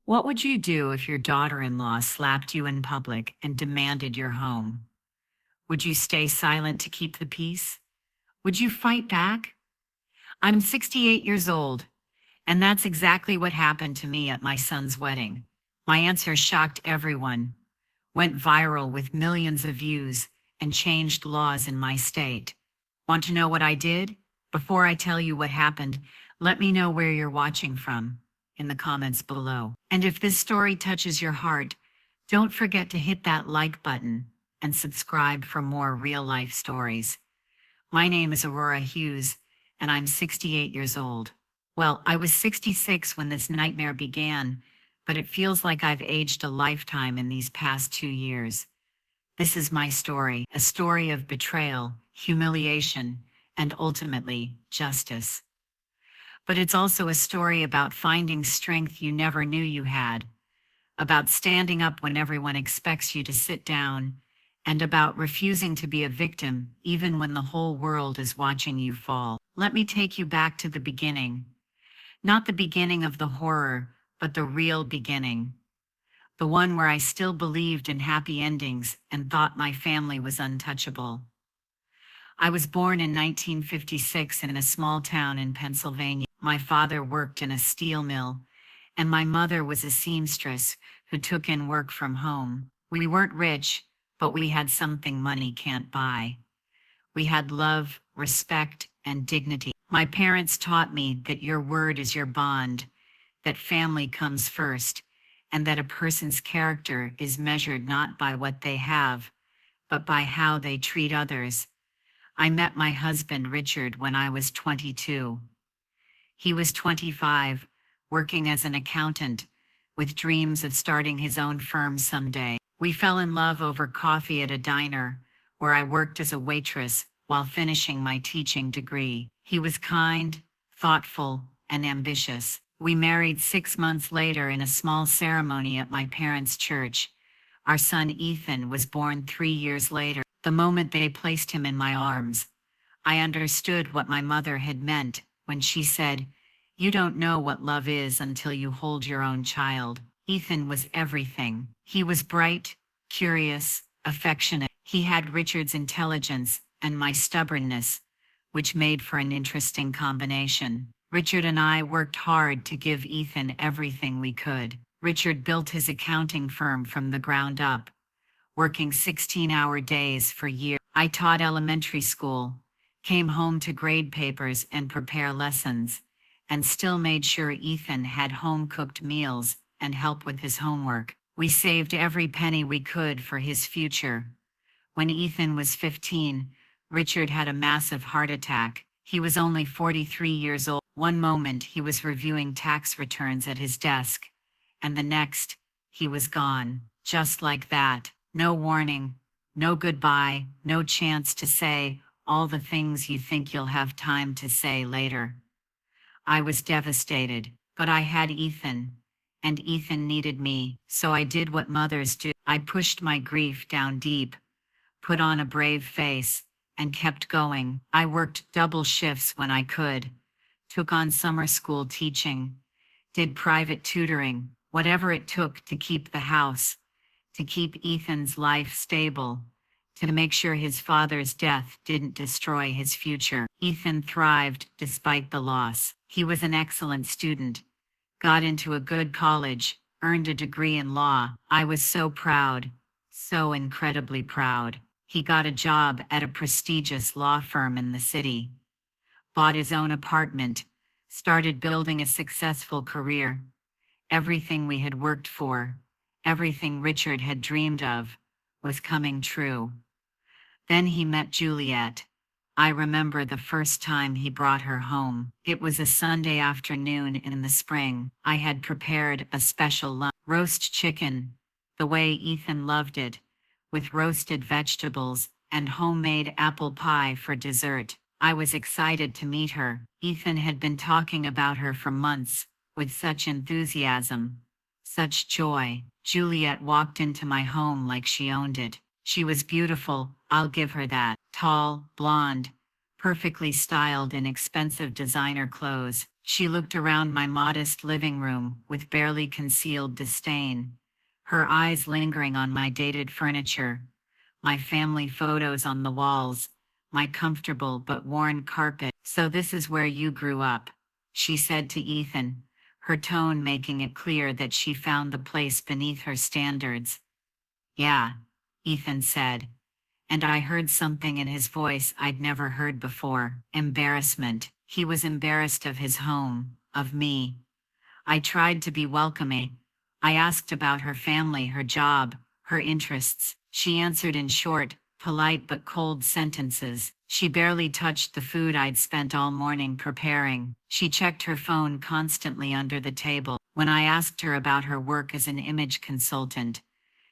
What would you do if your daughter-in-law slapped you in public and demanded your home? Would you stay silent to keep the peace? Would you fight back? I'm 68 years old, and that's exactly what happened to me at my son's wedding. My answer shocked everyone, went viral with millions of views, and changed laws in my state. Want to know what I did? Before I tell you what happened, let me know where you're watching from in the comments below. And if this story touches your heart, don't forget to hit that like button and subscribe for more real-life stories. My name is Aurora Hughes, and I'm 68 years old. Well, I was 66 when this nightmare began, but it feels like I've aged a lifetime in these past 2 years. This is my story, a story of betrayal, humiliation, and ultimately, justice. But it's also a story about finding strength you never knew you had, about standing up when everyone expects you to sit down, and about refusing to be a victim even when the whole world is watching you fall. Let me take you back to the beginning. Not the beginning of the horror, but the real beginning. The one where I still believed in happy endings and thought my family was untouchable. I was born in 1956 in a small town in Pennsylvania. My father worked in a steel mill, and my mother was a seamstress who took in work from home. We weren't rich, but we had something money can't buy. We had love, respect, and dignity. My parents taught me that your word is your bond, that family comes first, and that a person's character is measured not by what they have, but by how they treat others. I met my husband, Richard, when I was 22. He was 25, working as an accountant, with dreams of starting his own firm someday. We fell in love over coffee at a diner, where I worked as a waitress while finishing my teaching degree. He was kind, thoughtful, and ambitious. We married 6 months later in a small ceremony at my parents' church. Our son Ethan was born 3 years later. The moment they placed him in my arms, I understood what my mother had meant when she said, "You don't know what love is until you hold your own child." Ethan was everything. He was bright, curious, affectionate. He had Richard's intelligence and my stubbornness, which made for an interesting combination. Richard and I worked hard to give Ethan everything we could. Richard built his accounting firm from the ground up, working 16-hour days for years. I taught elementary school, came home to grade papers and prepare lessons, and still made sure Ethan had home-cooked meals and help with his homework. We saved every penny we could for his future. When Ethan was 15, Richard had a massive heart attack. He was only 43 years old. One moment he was reviewing tax returns at his desk, and the next, he was gone. Just like that. No warning, no goodbye, no chance to say all the things you think you'll have time to say later. I was devastated, but I had Ethan, and Ethan needed me, so I did what mothers do. I pushed my grief down deep, put on a brave face, and kept going. I worked double shifts when I could, took on summer school teaching, did private tutoring, whatever it took to keep the house, to keep Ethan's life stable, to make sure his father's death didn't destroy his future. Ethan thrived despite the loss. He was an excellent student, got into a good college, earned a degree in law. I was so proud, so incredibly proud. He got a job at a prestigious law firm in the city, bought his own apartment, started building a successful career. Everything we had worked for, everything Richard had dreamed of, was coming true. Then he met Juliet. I remember the first time he brought her home. It was a Sunday afternoon in the spring. I had prepared a special lunch, roast chicken, the way Ethan loved it, with roasted vegetables and homemade apple pie for dessert. I was excited to meet her. Ethan had been talking about her for months, with such enthusiasm, such joy. Juliet walked into my home like she owned it. She was beautiful, I'll give her that. Tall, blonde, perfectly styled in expensive designer clothes. She looked around my modest living room with barely concealed disdain, her eyes lingering on my dated furniture, my family photos on the walls, my comfortable but worn carpet. "So this is where you grew up," she said to Ethan, her tone making it clear that she found the place beneath her standards. "Yeah," Ethan said, and I heard something in his voice I'd never heard before: embarrassment. He was embarrassed of his home, of me. I tried to be welcoming. I asked about her family, her job, her interests. She answered in short, polite but cold sentences. She barely touched the food I'd spent all morning preparing. She checked her phone constantly under the table. When I asked her about her work as an image consultant,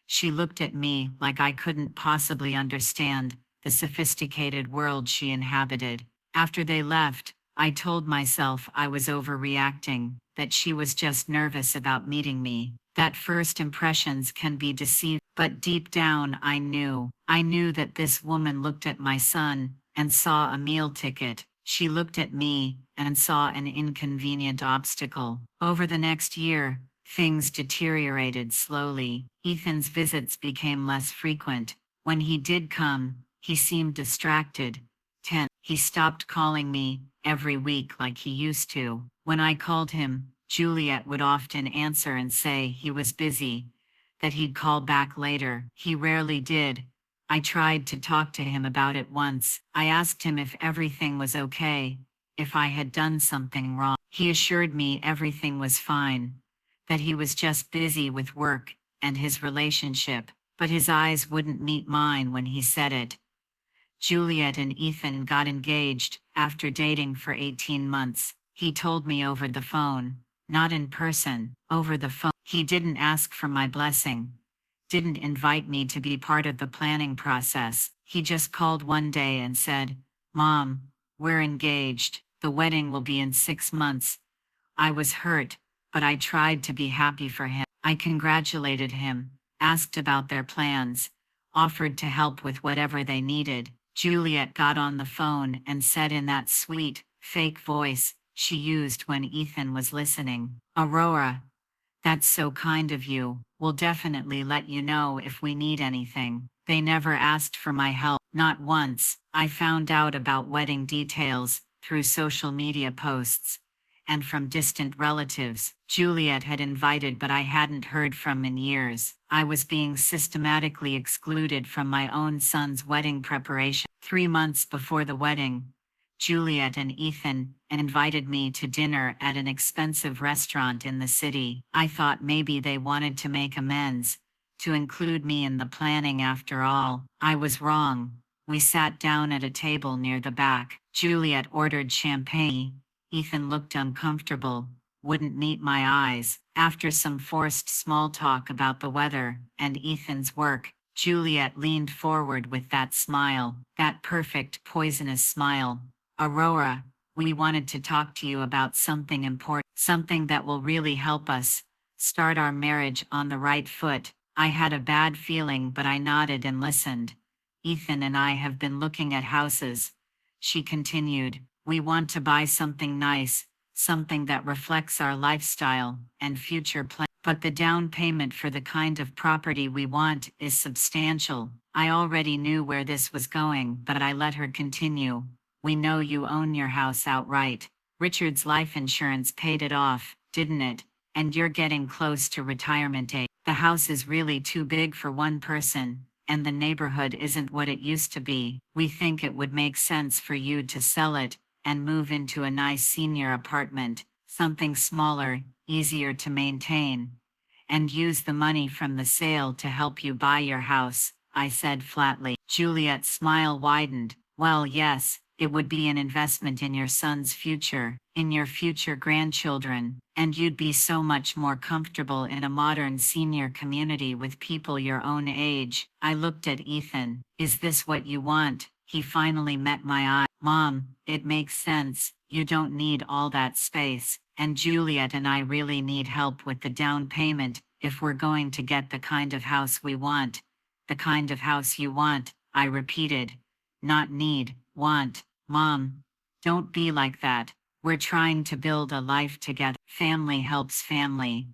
she looked at me like I couldn't possibly understand the sophisticated world she inhabited. After they left, I told myself I was overreacting, that she was just nervous about meeting me, that first impressions can be deceiving. But deep down, I knew. I knew that this woman looked at my son and saw a meal ticket. She looked at me and saw an inconvenient obstacle. Over the next year, things deteriorated slowly. Ethan's visits became less frequent. When he did come, he seemed distracted, tense. He stopped calling me every week like he used to. When I called him, Juliet would often answer and say he was busy, that he'd call back later. He rarely did. I tried to talk to him about it once. I asked him if everything was okay, if I had done something wrong. He assured me everything was fine, that he was just busy with work and his relationship, but his eyes wouldn't meet mine when he said it. Juliet and Ethan got engaged after dating for 18 months. He told me over the phone, not in person, over the phone. He didn't ask for my blessing, didn't invite me to be part of the planning process. He just called one day and said, "Mom, we're engaged. The wedding will be in 6 months." I was hurt, but I tried to be happy for him. I congratulated him, asked about their plans, offered to help with whatever they needed. Juliet got on the phone and said in that sweet, fake voice she used when Ethan was listening, "Aurora, that's so kind of you. We'll definitely let you know if we need anything." They never asked for my help, not once. I found out about wedding details through social media posts and from distant relatives. Juliet had invited, but I hadn't heard from in years. I was being systematically excluded from my own son's wedding preparation. 3 months before the wedding, Juliet and Ethan invited me to dinner at an expensive restaurant in the city. I thought maybe they wanted to make amends, to include me in the planning after all. I was wrong. We sat down at a table near the back. Juliet ordered champagne. Ethan looked uncomfortable, wouldn't meet my eyes. After some forced small talk about the weather and Ethan's work, Juliet leaned forward with that smile, that perfect poisonous smile. "Aurora, we wanted to talk to you about something important, something that will really help us start our marriage on the right foot." I had a bad feeling, but I nodded and listened. "Ethan and I have been looking at houses," she continued. "We want to buy something nice, something that reflects our lifestyle and future plans. But the down payment for the kind of property we want is substantial." I already knew where this was going, but I let her continue. "We know you own your house outright. Richard's life insurance paid it off, didn't it? And you're getting close to retirement age. The house is really too big for one person, and the neighborhood isn't what it used to be. We think it would make sense for you to sell it and move into a nice senior apartment, something smaller, easier to maintain, and use the money from the sale to help you buy your house," I said flatly. Juliet's smile widened. "Well, yes, it would be an investment in your son's future, in your future grandchildren, and you'd be so much more comfortable in a modern senior community with people your own age." I looked at Ethan. "Is this what you want?" He finally met my eye. "Mom, it makes sense. You don't need all that space, and Juliet and I really need help with the down payment if we're going to get the kind of house we want." "The kind of house you want," I repeated. "Not need, want." Mom, don't be like that. We're trying to build a life together. Family helps family.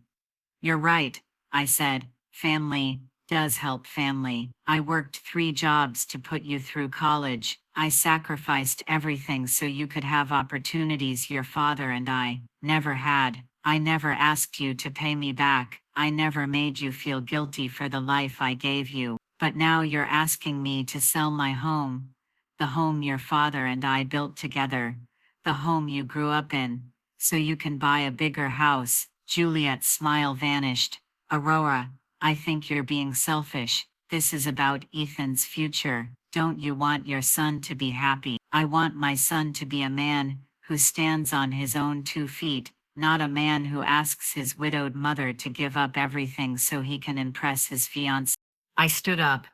You're right, I said. Family does help family. I worked 3 jobs to put you through college. I sacrificed everything so you could have opportunities your father and I never had. I never asked you to pay me back. I never made you feel guilty for the life I gave you. But now you're asking me to sell my home. The home your father and I built together. The home you grew up in. So you can buy a bigger house. Juliet's smile vanished. Aurora, I think you're being selfish. This is about Ethan's future. Don't you want your son to be happy? I want my son to be a man who stands on his own 2 feet, not a man who asks his widowed mother to give up everything so he can impress his fiancée. I stood up,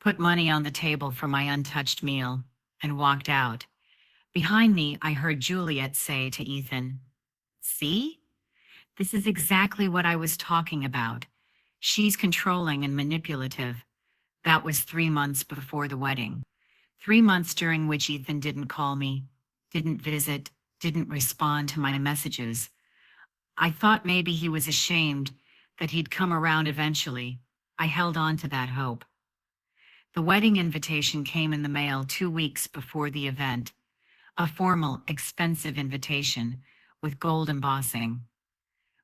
put money on the table for my untouched meal, and walked out. Behind me, I heard Juliet say to Ethan, "See? This is exactly what I was talking about. She's controlling and manipulative." That was 3 months before the wedding. 3 months during which Ethan didn't call me, didn't visit, didn't respond to my messages. I thought maybe he was ashamed that he'd come around eventually. I held on to that hope. The wedding invitation came in the mail 2 weeks before the event. A formal, expensive invitation with gold embossing.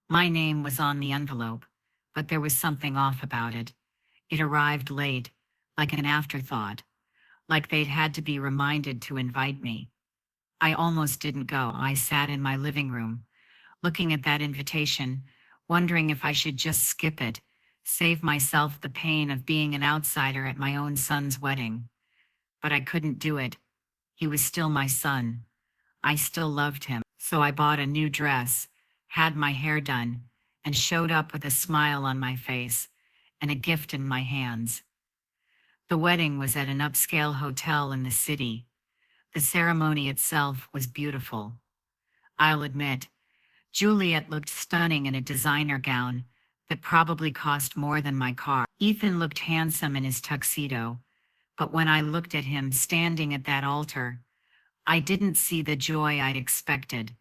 My name was on the envelope, but there was something off about it. It arrived late, like an afterthought, like they'd had to be reminded to invite me. I almost didn't go. I sat in my living room, looking at that invitation, wondering if I should just skip it, save myself the pain of being an outsider at my own son's wedding. But I couldn't do it. He was still my son. I still loved him. So I bought a new dress, had my hair done, and showed up with a smile on my face and a gift in my hands. The wedding was at an upscale hotel in the city. The ceremony itself was beautiful. I'll admit, Juliet looked stunning in a designer gown that probably cost more than my car. Ethan looked handsome in his tuxedo, but when I looked at him standing at that altar, I didn't see the joy I'd expected.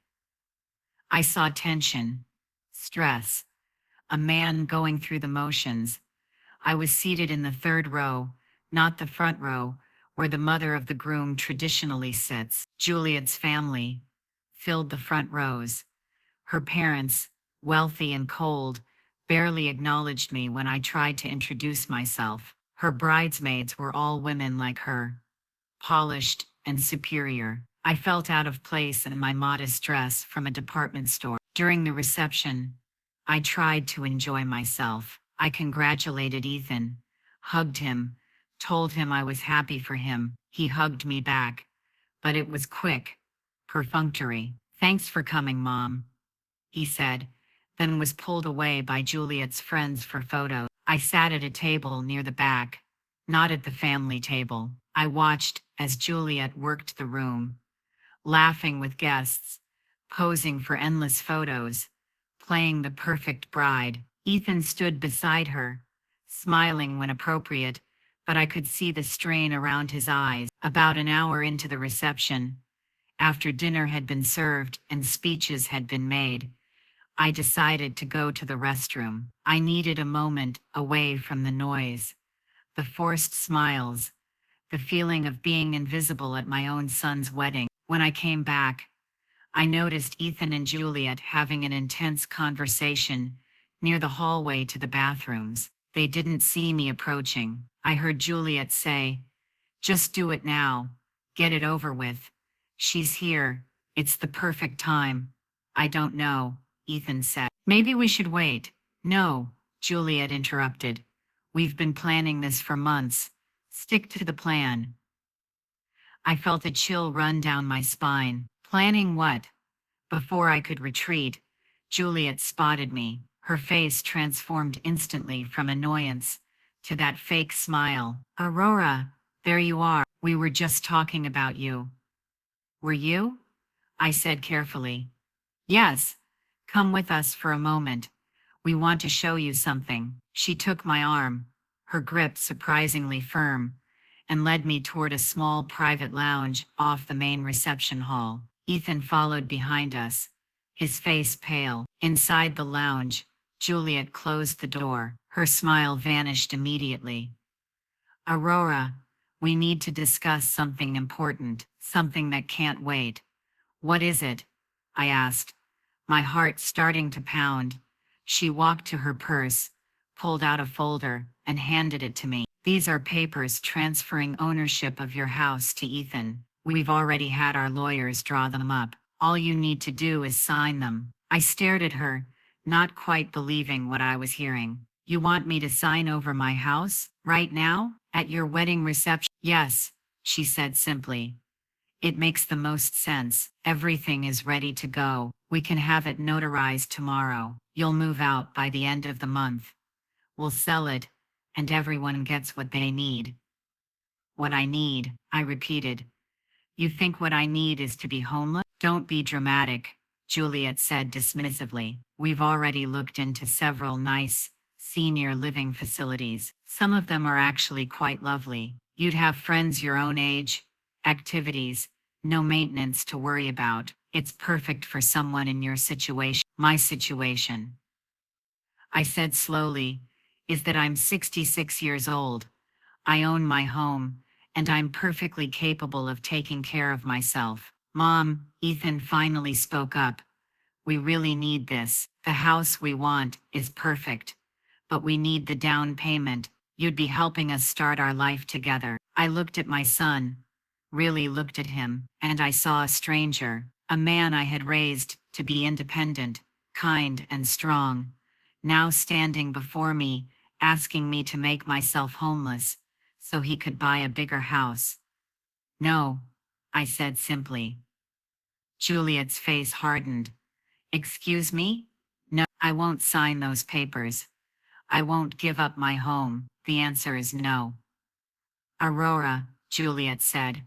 I saw tension, stress, a man going through the motions. I was seated in the third row, not the front row, where the mother of the groom traditionally sits. Juliet's family filled the front rows. Her parents, wealthy and cold, barely acknowledged me when I tried to introduce myself. Her bridesmaids were all women like her, polished and superior. I felt out of place in my modest dress from a department store. During the reception, I tried to enjoy myself. I congratulated Ethan, hugged him, told him I was happy for him. He hugged me back, but it was quick, perfunctory. "Thanks for coming, Mom," he said, then was pulled away by Juliet's friends for photos. I sat at a table near the back, not at the family table. I watched as Juliet worked the room, laughing with guests, posing for endless photos, playing the perfect bride. Ethan stood beside her, smiling when appropriate, but I could see the strain around his eyes. About an hour into the reception, after dinner had been served and speeches had been made, I decided to go to the restroom. I needed a moment away from the noise, the forced smiles, the feeling of being invisible at my own son's wedding. When I came back, I noticed Ethan and Juliet having an intense conversation near the hallway to the bathrooms. They didn't see me approaching. I heard Juliet say, "Just do it now. Get it over with. She's here. It's the perfect time." "I don't know," Ethan said. "Maybe we should wait." "No," Juliet interrupted. "We've been planning this for months. Stick to the plan." I felt a chill run down my spine. Planning what? Before I could retreat, Juliet spotted me. Her face transformed instantly from annoyance to that fake smile. "Aurora, there you are. We were just talking about you." "Were you?" I said carefully. "Yes. Come with us for a moment. We want to show you something." She took my arm, her grip surprisingly firm, and led me toward a small private lounge off the main reception hall. Ethan followed behind us, his face pale. Inside the lounge, Juliet closed the door. Her smile vanished immediately. Aurora, we need to discuss something important, something that can't wait. What is it? I asked, my heart starting to pound. She walked to her purse, pulled out a folder, and handed it to me. These are papers transferring ownership of your house to Ethan. We've already had our lawyers draw them up. All you need to do is sign them. I stared at her, not quite believing what I was hearing. You want me to sign over my house, right now, at your wedding reception? Yes, she said simply. It makes the most sense. Everything is ready to go. We can have it notarized tomorrow. You'll move out by the end of the month. We'll sell it, and everyone gets what they need. What I need, I repeated. You think what I need is to be homeless? Don't be dramatic, Juliet said dismissively. We've already looked into several nice, senior living facilities. Some of them are actually quite lovely. You'd have friends your own age, activities, no maintenance to worry about. It's perfect for someone in your situation. My situation, I said slowly, is that I'm 66 years old. I own my home, and I'm perfectly capable of taking care of myself. Mom, Ethan finally spoke up. We really need this. The house we want is perfect, but we need the down payment. You'd be helping us start our life together. I looked at my son, really looked at him, and I saw a stranger, a man I had raised to be independent, kind, and strong, now standing before me, asking me to make myself homeless so he could buy a bigger house. No, I said simply. Juliet's face hardened. Excuse me? No, I won't sign those papers. I won't give up my home. The answer is no. Aurora, Juliet said,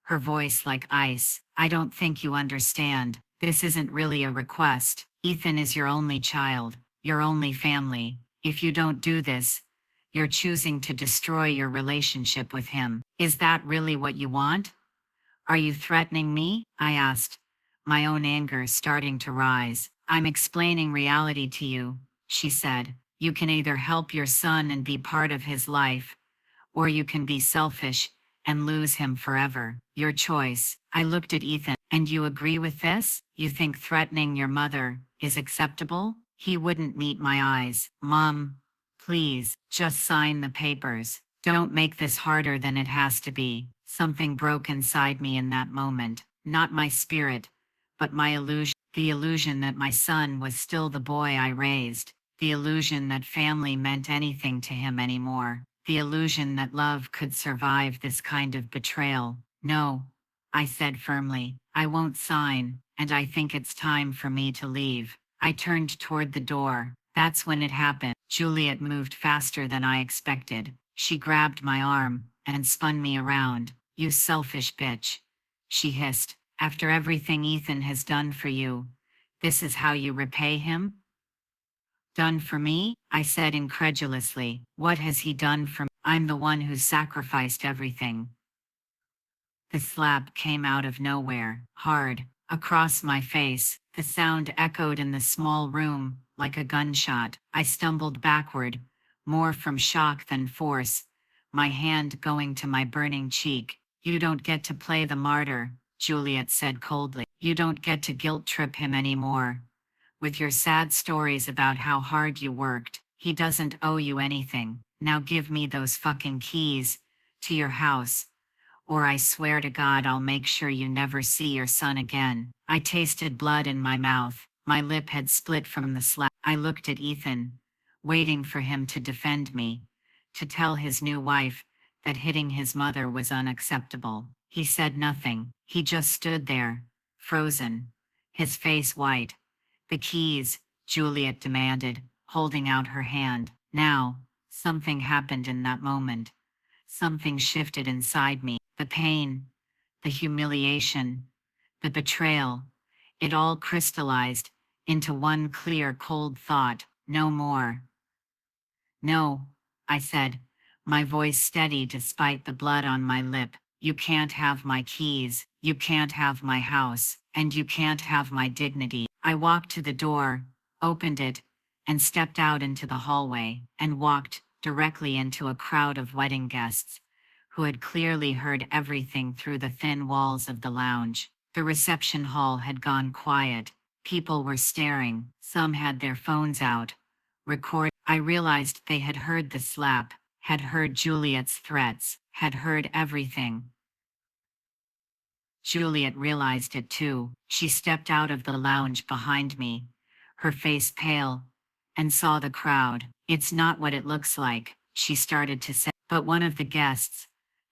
her voice like ice. I don't think you understand. This isn't really a request. Ethan is your only child, your only family. If you don't do this, you're choosing to destroy your relationship with him. Is that really what you want? Are you threatening me? I asked, my own anger starting to rise. I'm explaining reality to you, she said. You can either help your son and be part of his life, or you can be selfish and lose him forever. Your choice. I looked at Ethan. And you agree with this? You think threatening your mother is acceptable? He wouldn't meet my eyes. Mom, please, just sign the papers. Don't make this harder than it has to be. Something broke inside me in that moment. Not my spirit, but my illusion. The illusion that my son was still the boy I raised. The illusion that family meant anything to him anymore. The illusion that love could survive this kind of betrayal. No, I said firmly. I won't sign, and I think it's time for me to leave. I turned toward the door. That's when it happened. Juliet moved faster than I expected. She grabbed my arm and spun me around. You selfish bitch, she hissed. After everything Ethan has done for you, this is how you repay him? Done for me? I said incredulously. What has he done for me? I'm the one who's sacrificed everything. The slap came out of nowhere, hard, across my face. The sound echoed in the small room like a gunshot. I stumbled backward, more from shock than force, my hand going to my burning cheek. You don't get to play the martyr, Juliet said coldly. You don't get to guilt trip him anymore. With your sad stories about how hard you worked, he doesn't owe you anything. Now give me those fucking keys to your house, or I swear to God I'll make sure you never see your son again. I tasted blood in my mouth. My lip had split from the slap. I looked at Ethan, waiting for him to defend me, to tell his new wife that hitting his mother was unacceptable. He said nothing. He just stood there, frozen, his face white. The keys, Juliet demanded, holding out her hand. Now, something happened in that moment. Something shifted inside me. The pain, the humiliation, the betrayal, it all crystallized into one clear, cold thought. No more. No, I said, my voice steady despite the blood on my lip. You can't have my keys, you can't have my house, and you can't have my dignity. I walked to the door, opened it, and stepped out into the hallway, and walked directly into a crowd of wedding guests who had clearly heard everything through the thin walls of the lounge. The reception hall had gone quiet. People were staring, some had their phones out. I realized they had heard the slap, had heard Juliet's threats, had heard everything. Juliet realized it too. She stepped out of the lounge behind me, her face pale, and saw the crowd. It's not what it looks like, she started to say. But one of the guests,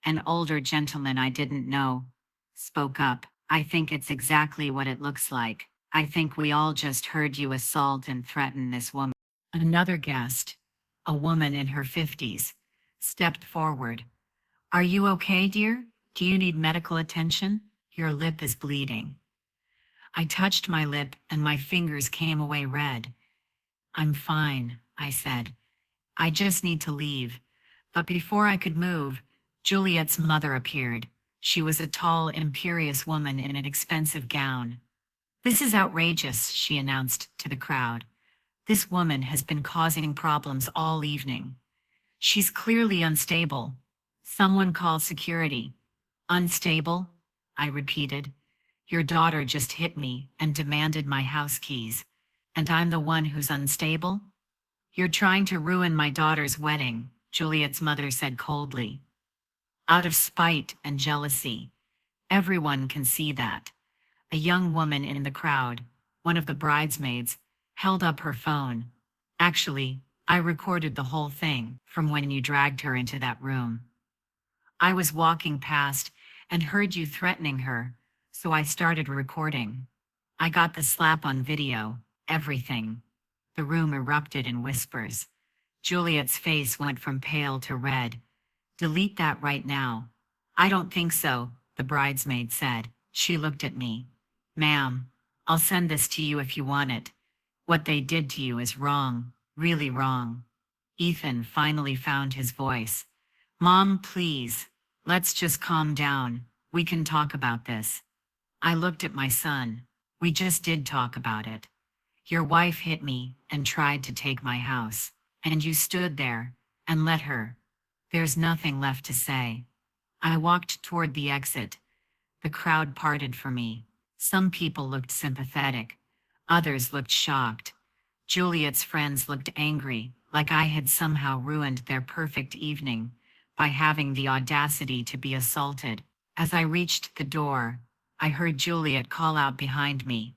an older gentleman I didn't know, spoke up. I think it's exactly what it looks like. I think we all just heard you assault and threaten this woman. Another guest, a woman in her 50s, stepped forward. Are you okay, dear? Do you need medical attention? Your lip is bleeding. I touched my lip and my fingers came away red. I'm fine, I said. I just need to leave. But before I could move, Juliet's mother appeared. She was a tall, imperious woman in an expensive gown. This is outrageous, she announced to the crowd. This woman has been causing problems all evening. She's clearly unstable. Someone call security. Unstable? I repeated. Your daughter just hit me and demanded my house keys. And I'm the one who's unstable? You're trying to ruin my daughter's wedding, Juliet's mother said coldly. Out of spite and jealousy. Everyone can see that. A young woman in the crowd, one of the bridesmaids, held up her phone. Actually, I recorded the whole thing from when you dragged her into that room. I was walking past and heard you threatening her, so I started recording. I got the slap on video, everything. The room erupted in whispers. Juliet's face went from pale to red. Delete that right now. I don't think so, the bridesmaid said. She looked at me. Ma'am, I'll send this to you if you want it. What they did to you is wrong, really wrong. Ethan finally found his voice. Mom, please, let's just calm down. We can talk about this. I looked at my son. We just did talk about it. Your wife hit me and tried to take my house, and you stood there and let her. There's nothing left to say. I walked toward the exit. The crowd parted for me. Some people looked sympathetic. Others looked shocked. Juliet's friends looked angry, like I had somehow ruined their perfect evening by having the audacity to be assaulted. As I reached the door, I heard Juliet call out behind me.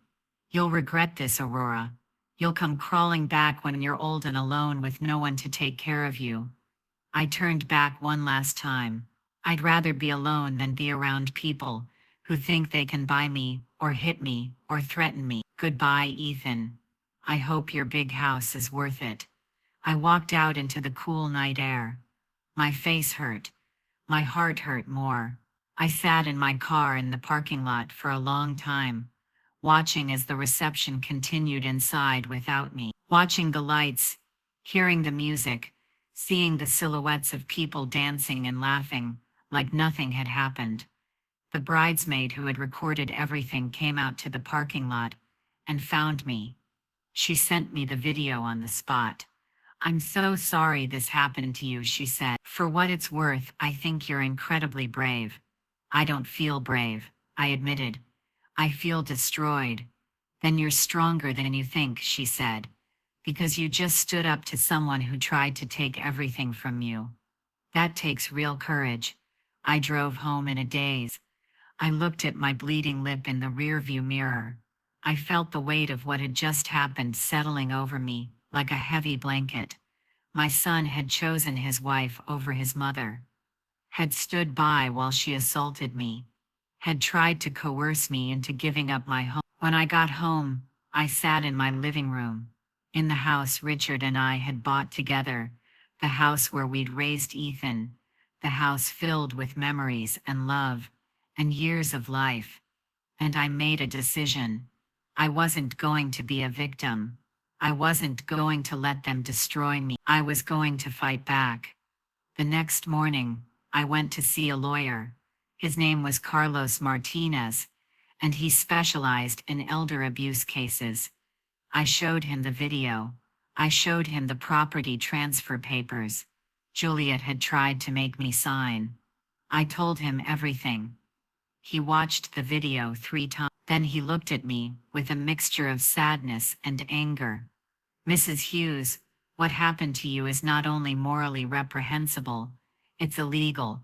You'll regret this, Aurora. You'll come crawling back when you're old and alone with no one to take care of you. I turned back one last time. I'd rather be alone than be around people who think they can buy me or hit me or threaten me. Goodbye, Ethan. I hope your big house is worth it. I walked out into the cool night air. My face hurt. My heart hurt more. I sat in my car in the parking lot for a long time, watching as the reception continued inside without me, watching the lights, hearing the music, seeing the silhouettes of people dancing and laughing like nothing had happened. The bridesmaid who had recorded everything came out to the parking lot and found me. She sent me the video on the spot. I'm so sorry this happened to you, she said. For what it's worth, I think you're incredibly brave. I don't feel brave, I admitted. I feel destroyed. Then you're stronger than you think, she said, because you just stood up to someone who tried to take everything from you. That takes real courage. I drove home in a daze. I looked at my bleeding lip in the rearview mirror. I felt the weight of what had just happened settling over me, like a heavy blanket. My son had chosen his wife over his mother, had stood by while she assaulted me, had tried to coerce me into giving up my home. When I got home, I sat in my living room, in the house Richard and I had bought together, the house where we'd raised Ethan, the house filled with memories and love and years of life. And I made a decision. I wasn't going to be a victim. I wasn't going to let them destroy me. I was going to fight back. The next morning, I went to see a lawyer. His name was Carlos Martinez, and he specialized in elder abuse cases. I showed him the video. I showed him the property transfer papers Juliet had tried to make me sign. I told him everything. He watched the video 3 times. Then he looked at me with a mixture of sadness and anger. Mrs. Hughes, what happened to you is not only morally reprehensible, it's illegal.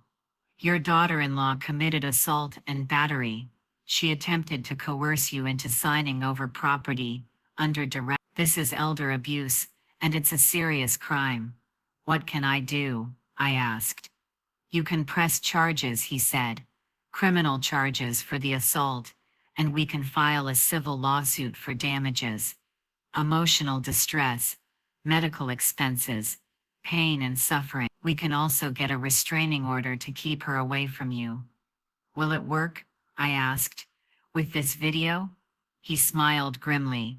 Your daughter-in-law committed assault and battery. She attempted to coerce you into signing over property under duress. This is elder abuse, and it's a serious crime. What can I do? I asked. You can press charges, he said. Criminal charges for the assault, and we can file a civil lawsuit for damages. Emotional distress, medical expenses, pain and suffering. We can also get a restraining order to keep her away from you. Will it work? I asked. With this video? He smiled grimly.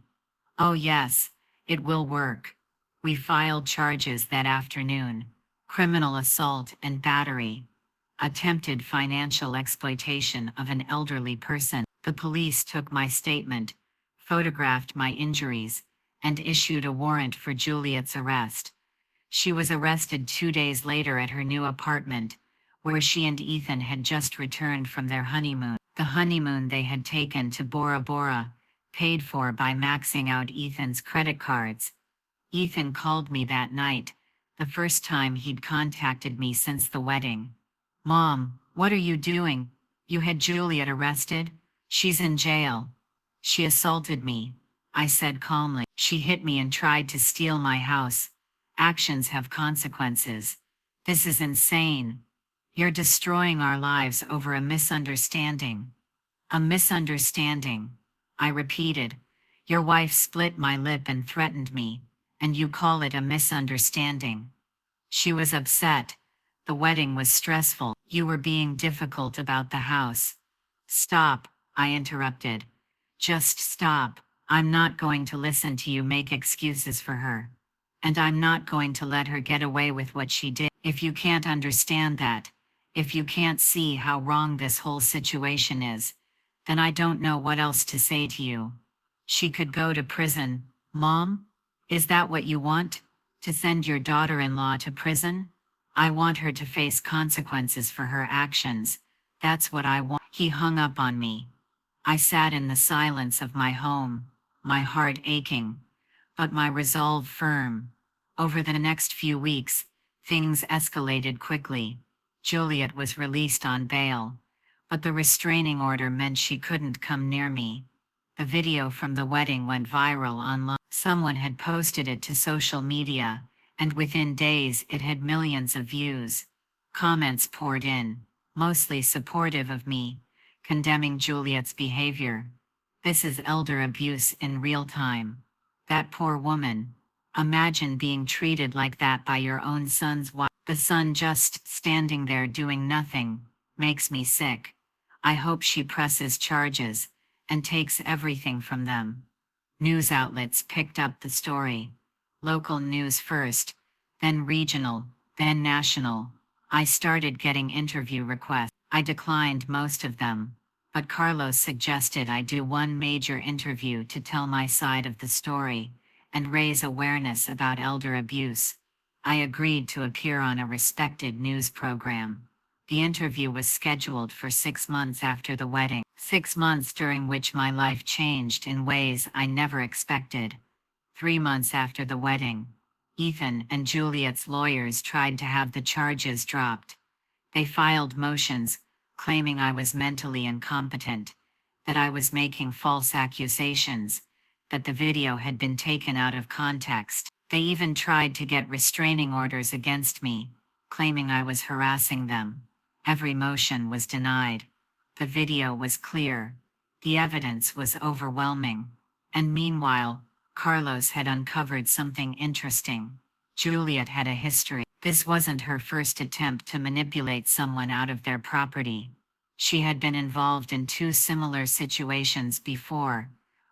Oh yes, it will work. We filed charges that afternoon. Criminal assault and battery. Attempted financial exploitation of an elderly person. The police took my statement, photographed my injuries, and issued a warrant for Juliet's arrest. She was arrested 2 days later at her new apartment, where she and Ethan had just returned from their honeymoon. The honeymoon they had taken to Bora Bora, paid for by maxing out Ethan's credit cards. Ethan called me that night, the first time he'd contacted me since the wedding. Mom, what are you doing? You had Juliet arrested? She's in jail. She assaulted me, I said calmly. She hit me and tried to steal my house. Actions have consequences. This is insane. You're destroying our lives over a misunderstanding. A misunderstanding, I repeated. Your wife split my lip and threatened me, and you call it a misunderstanding. She was upset. The wedding was stressful. You were being difficult about the house. Stop, I interrupted. Just stop. I'm not going to listen to you make excuses for her. And I'm not going to let her get away with what she did. If you can't understand that, if you can't see how wrong this whole situation is, then I don't know what else to say to you. She could go to prison. Mom? Is that what you want? To send your daughter-in-law to prison? I want her to face consequences for her actions. That's what I want. He hung up on me. I sat in the silence of my home, my heart aching, but my resolve firm. Over the next few weeks, things escalated quickly. Juliet was released on bail, but the restraining order meant she couldn't come near me. The video from the wedding went viral online. Someone had posted it to social media, and within days it had millions of views. Comments poured in, mostly supportive of me, condemning Juliet's behavior. This is elder abuse in real time. That poor woman. Imagine being treated like that by your own son's wife. The son just standing there doing nothing, makes me sick. I hope she presses charges and takes everything from them. News outlets picked up the story. Local news first, then regional, then national. I started getting interview requests. I declined most of them, but Carlos suggested I do one major interview to tell my side of the story and raise awareness about elder abuse. I agreed to appear on a respected news program. The interview was scheduled for 6 months after the wedding, 6 months during which my life changed in ways I never expected. 3 months after the wedding, Ethan and Juliet's lawyers tried to have the charges dropped. They filed motions, claiming I was mentally incompetent, that I was making false accusations, that the video had been taken out of context. They even tried to get restraining orders against me, claiming I was harassing them. Every motion was denied. The video was clear. The evidence was overwhelming. And meanwhile, Carlos had uncovered something interesting. Juliet had a history. This wasn't her first attempt to manipulate someone out of their property. She had been involved in 2 similar situations before,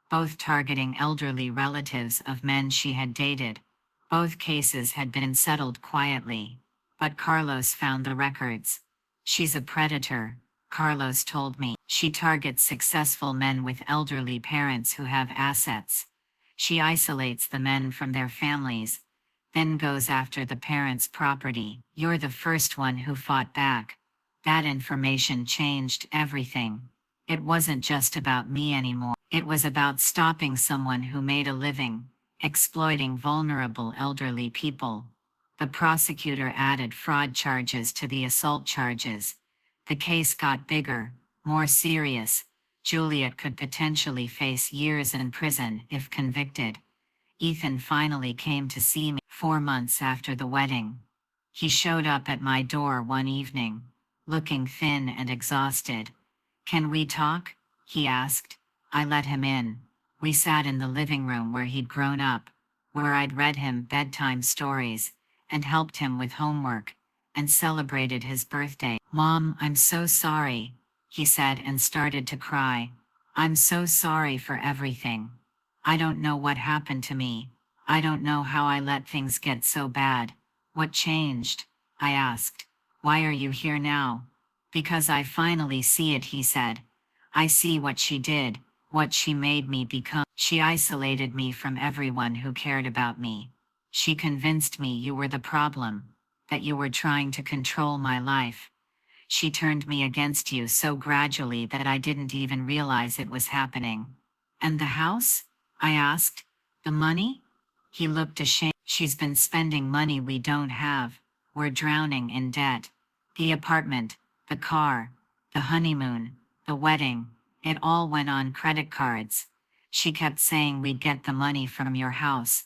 both targeting elderly relatives of men she had dated. Both cases had been settled quietly. But Carlos found the records. She's a predator, Carlos told me. She targets successful men with elderly parents who have assets. She isolates the men from their families, then goes after the parents' property. You're the first one who fought back. That information changed everything. It wasn't just about me anymore. It was about stopping someone who made a living, exploiting vulnerable elderly people. The prosecutor added fraud charges to the assault charges. The case got bigger, more serious. Juliet could potentially face years in prison if convicted. Ethan finally came to see me 4 months after the wedding. He showed up at my door one evening, looking thin and exhausted. "Can we talk?" he asked. I let him in. We sat in the living room where he'd grown up, where I'd read him bedtime stories, and helped him with homework, and celebrated his birthday. "Mom, I'm so sorry," he said and started to cry. "I'm so sorry for everything. I don't know what happened to me. I don't know how I let things get so bad." "What changed?" I asked. "Why are you here now?" "Because I finally see it," he said. "I see what she did, what she made me become. She isolated me from everyone who cared about me. She convinced me you were the problem, that you were trying to control my life. She turned me against you so gradually that I didn't even realize it was happening." "And the house?" I asked. "The money?" He looked ashamed. "She's been spending money we don't have. We're drowning in debt. The apartment, the car, the honeymoon, the wedding, it all went on credit cards. She kept saying we'd get the money from your house,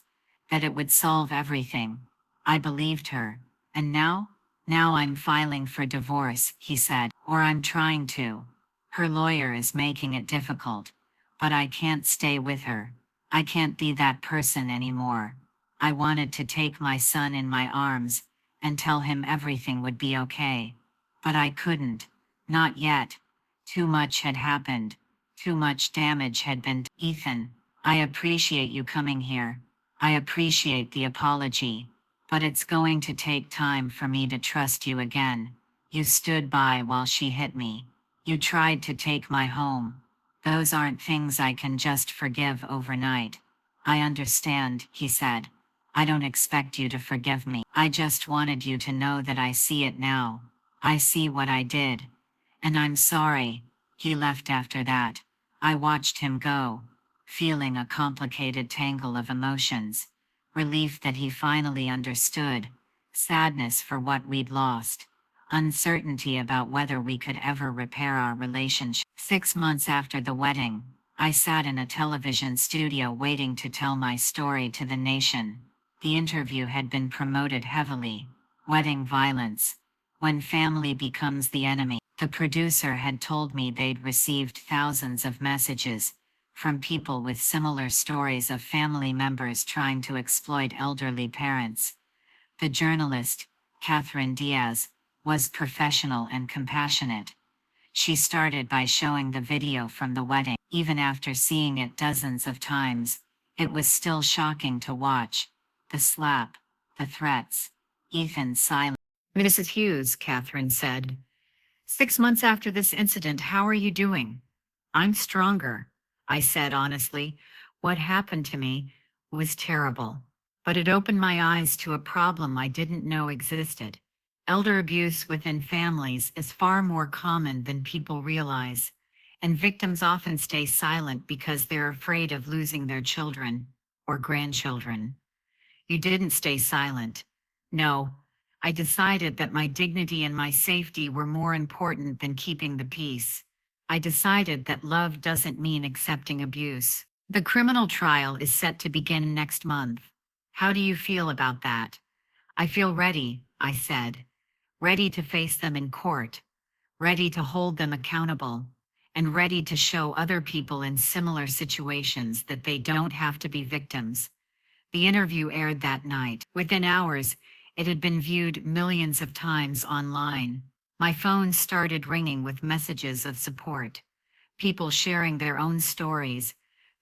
that it would solve everything. I believed her. And now? Now I'm filing for divorce," he said. "Or I'm trying to. Her lawyer is making it difficult. But I can't stay with her. I can't be that person anymore. I wanted to take my son in my arms and tell him everything would be okay. But I couldn't. Not yet. Too much had happened. Too much damage had been done." "Ethan, I appreciate you coming here. I appreciate the apology. But it's going to take time for me to trust you again. You stood by while she hit me. You tried to take my home. Those aren't things I can just forgive overnight." "I understand," he said. "I don't expect you to forgive me. I just wanted you to know that I see it now. I see what I did. And I'm sorry." He left after that. I watched him go, feeling a complicated tangle of emotions. Relief that he finally understood. Sadness for what we'd lost. Uncertainty about whether we could ever repair our relationship. 6 months after the wedding, I sat in a television studio waiting to tell my story to the nation. The interview had been promoted heavily. Wedding violence. When family becomes the enemy. The producer had told me they'd received thousands of messages from people with similar stories of family members trying to exploit elderly parents. The journalist, Catherine Diaz, was professional and compassionate. She started by showing the video from the wedding. Even after seeing it dozens of times, it was still shocking to watch. The slap, the threats, Ethan's silence. "Mrs. Hughes," Catherine said, "6 months after this incident, how are you doing?" "I'm stronger," I said honestly. "What happened to me was terrible, but it opened my eyes to a problem I didn't know existed. Elder abuse within families is far more common than people realize, and victims often stay silent because they're afraid of losing their children or grandchildren." "You didn't stay silent." "No. I decided that my dignity and my safety were more important than keeping the peace. I decided that love doesn't mean accepting abuse." "The criminal trial is set to begin next month. How do you feel about that?" "I feel ready," I said. "Ready to face them in court. Ready to hold them accountable. And ready to show other people in similar situations that they don't have to be victims." The interview aired that night. Within hours, it had been viewed millions of times online. My phone started ringing with messages of support. People sharing their own stories,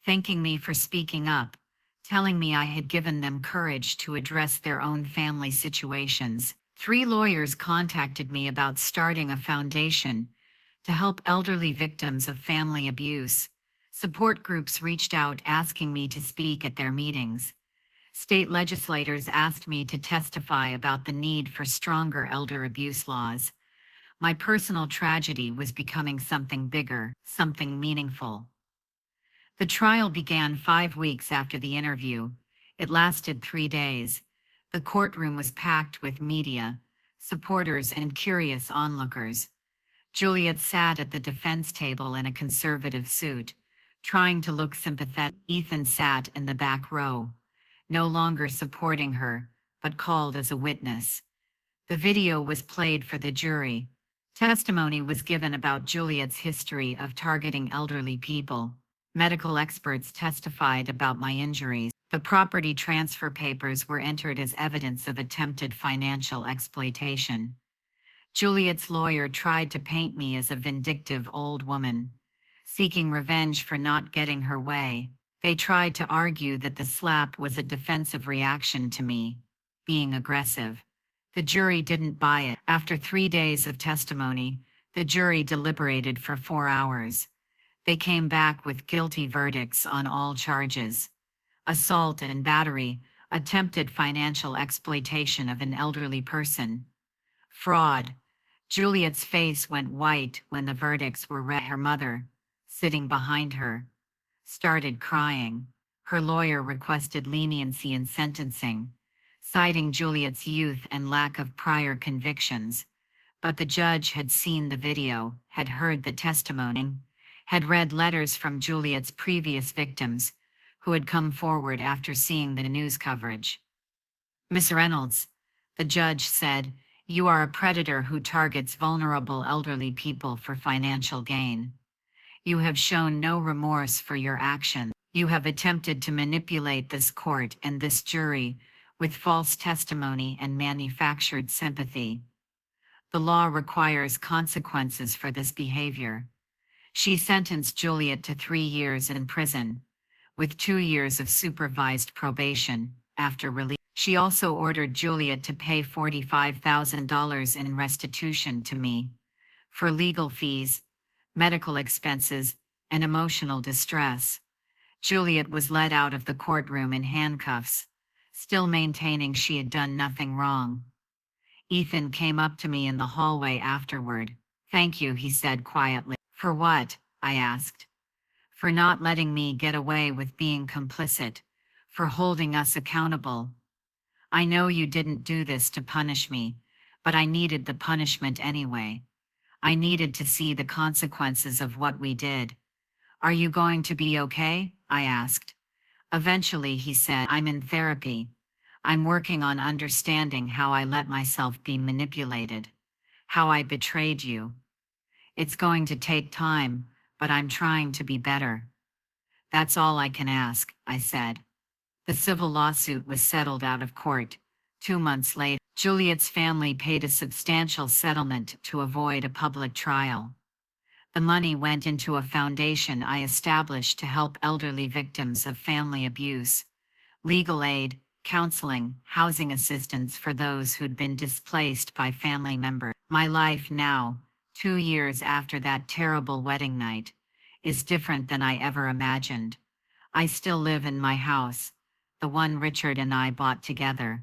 thanking me for speaking up, telling me I had given them courage to address their own family situations. 3 lawyers contacted me about starting a foundation to help elderly victims of family abuse. Support groups reached out asking me to speak at their meetings. State legislators asked me to testify about the need for stronger elder abuse laws. My personal tragedy was becoming something bigger, something meaningful. The trial began 5 weeks after the interview. It lasted 3 days. The courtroom was packed with media, supporters, and curious onlookers. Juliet sat at the defense table in a conservative suit, trying to look sympathetic. Ethan sat in the back row, no longer supporting her, but called as a witness. The video was played for the jury. Testimony was given about Juliet's history of targeting elderly people. Medical experts testified about my injuries. The property transfer papers were entered as evidence of attempted financial exploitation. Juliet's lawyer tried to paint me as a vindictive old woman, seeking revenge for not getting her way. They tried to argue that the slap was a defensive reaction to me being aggressive. The jury didn't buy it. After 3 days of testimony, the jury deliberated for 4 hours. They came back with guilty verdicts on all charges: assault and battery, attempted financial exploitation of an elderly person, fraud. Juliet's face went white when the verdicts were read. Her mother, sitting behind her, started crying. Her lawyer requested leniency in sentencing, citing Juliet's youth and lack of prior convictions. But the judge had seen the video, had heard the testimony, had read letters from Juliet's previous victims who had come forward after seeing the news coverage. "Miss Reynolds," the judge said, "you are a predator who targets vulnerable elderly people for financial gain. You have shown no remorse for your actions. You have attempted to manipulate this court and this jury with false testimony and manufactured sympathy. The law requires consequences for this behavior." She sentenced Juliet to 3 years in prison, with 2 years of supervised probation after release. She also ordered Juliet to pay $45,000 in restitution to me for legal fees, medical expenses, and emotional distress. Juliet was led out of the courtroom in handcuffs, still maintaining she had done nothing wrong. Ethan came up to me in the hallway afterward. "Thank you," he said quietly. "For what?" I asked. "For not letting me get away with being complicit, for holding us accountable. I know you didn't do this to punish me, but I needed the punishment anyway. I needed to see the consequences of what we did." "Are you going to be okay?" I asked. Eventually, he said, "I'm in therapy. I'm working on understanding how I let myself be manipulated, how I betrayed you. It's going to take time, but I'm trying to be better." "That's all I can ask," I said. The civil lawsuit was settled out of court. 2 months later, Juliet's family paid a substantial settlement to avoid a public trial. The money went into a foundation I established to help elderly victims of family abuse, legal aid, counseling, housing assistance for those who'd been displaced by family members. My life now, 2 years after that terrible wedding night, is different than I ever imagined. I still live in my house, the one Richard and I bought together,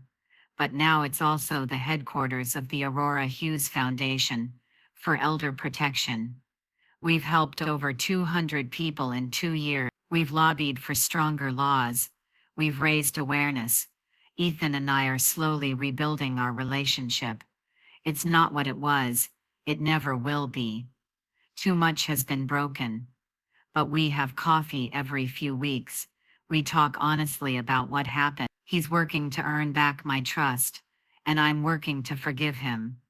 but now it's also the headquarters of the Aurora Hughes Foundation for Elder Protection. We've helped over 200 people in 2 years. We've lobbied for stronger laws. We've raised awareness. Ethan and I are slowly rebuilding our relationship. It's not what it was. It never will be. Too much has been broken. But we have coffee every few weeks. We talk honestly about what happened. He's working to earn back my trust, and I'm working to forgive him.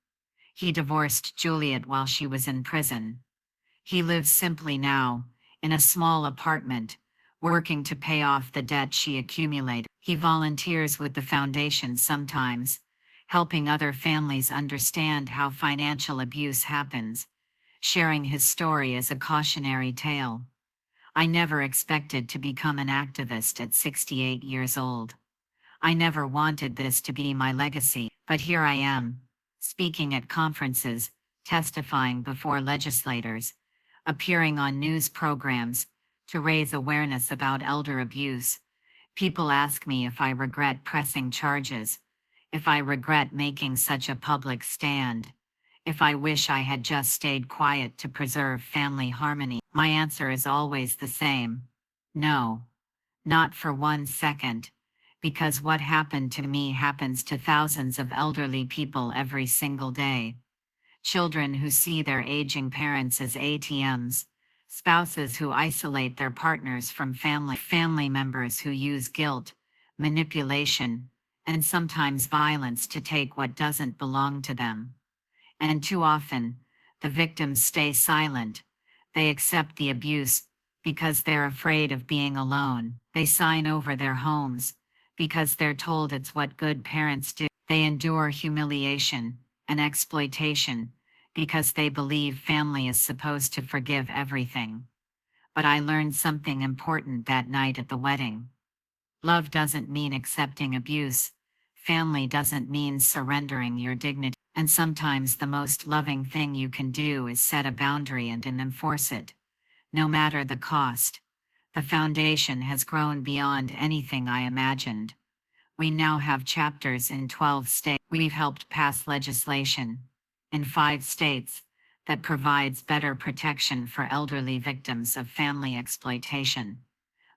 He divorced Juliet while she was in prison. He lives simply now, in a small apartment, working to pay off the debt she accumulated. He volunteers with the foundation sometimes, helping other families understand how financial abuse happens, sharing his story as a cautionary tale. I never expected to become an activist at 68 years old. I never wanted this to be my legacy, but here I am. speaking at conferences, testifying before legislators, appearing on news programs to raise awareness about elder abuse. People ask me if I regret pressing charges, if I regret making such a public stand, if I wish I had just stayed quiet to preserve family harmony. My answer is always the same. No, not for 1 second, because what happened to me happens to thousands of elderly people every single day. Children who see their aging parents as ATMs, spouses who isolate their partners from family members who use guilt, manipulation, and sometimes violence to take what doesn't belong to them. And too often, the victims stay silent. They accept the abuse because they're afraid of being alone. They sign over their homes because they're told it's what good parents do. They endure humiliation and exploitation because they believe family is supposed to forgive everything. But I learned something important that night at the wedding. Love doesn't mean accepting abuse. Family doesn't mean surrendering your dignity. And sometimes the most loving thing you can do is set a boundary and enforce it, no matter the cost. The foundation has grown beyond anything I imagined. We now have chapters in 12 states. We've helped pass legislation in 5 states that provides better protection for elderly victims of family exploitation.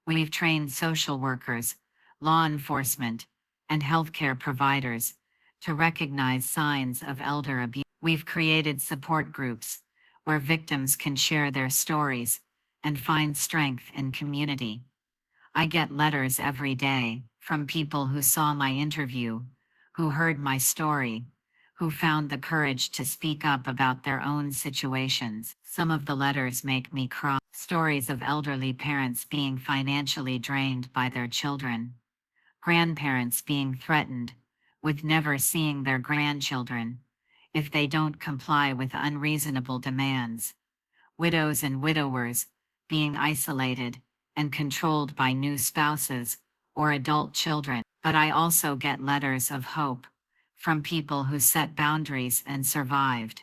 We've trained social workers, law enforcement, and healthcare providers to recognize signs of elder abuse. We've created support groups where victims can share their stories and find strength in community. I get letters every day from people who saw my interview, who heard my story, who found the courage to speak up about their own situations. Some of the letters make me cry. Stories of elderly parents being financially drained by their children, grandparents being threatened with never seeing their grandchildren if they don't comply with unreasonable demands, widows and widowers being isolated and controlled by new spouses or adult children. But I also get letters of hope from people who set boundaries and survived,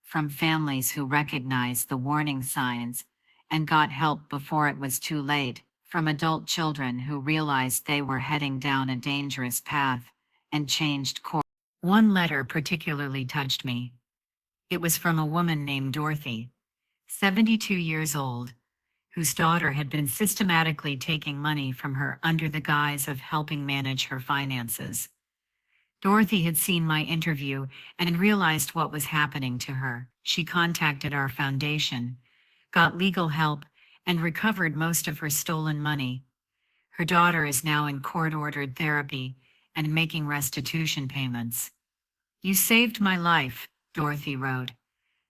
from families who recognized the warning signs and got help before it was too late, from adult children who realized they were heading down a dangerous path and changed course. One letter particularly touched me. It was from a woman named Dorothy, 72 years old, whose daughter had been systematically taking money from her under the guise of helping manage her finances. Dorothy had seen my interview and realized what was happening to her. She contacted our foundation, got legal help, and recovered most of her stolen money. Her daughter is now in court-ordered therapy and making restitution payments. "You saved my life," Dorothy wrote.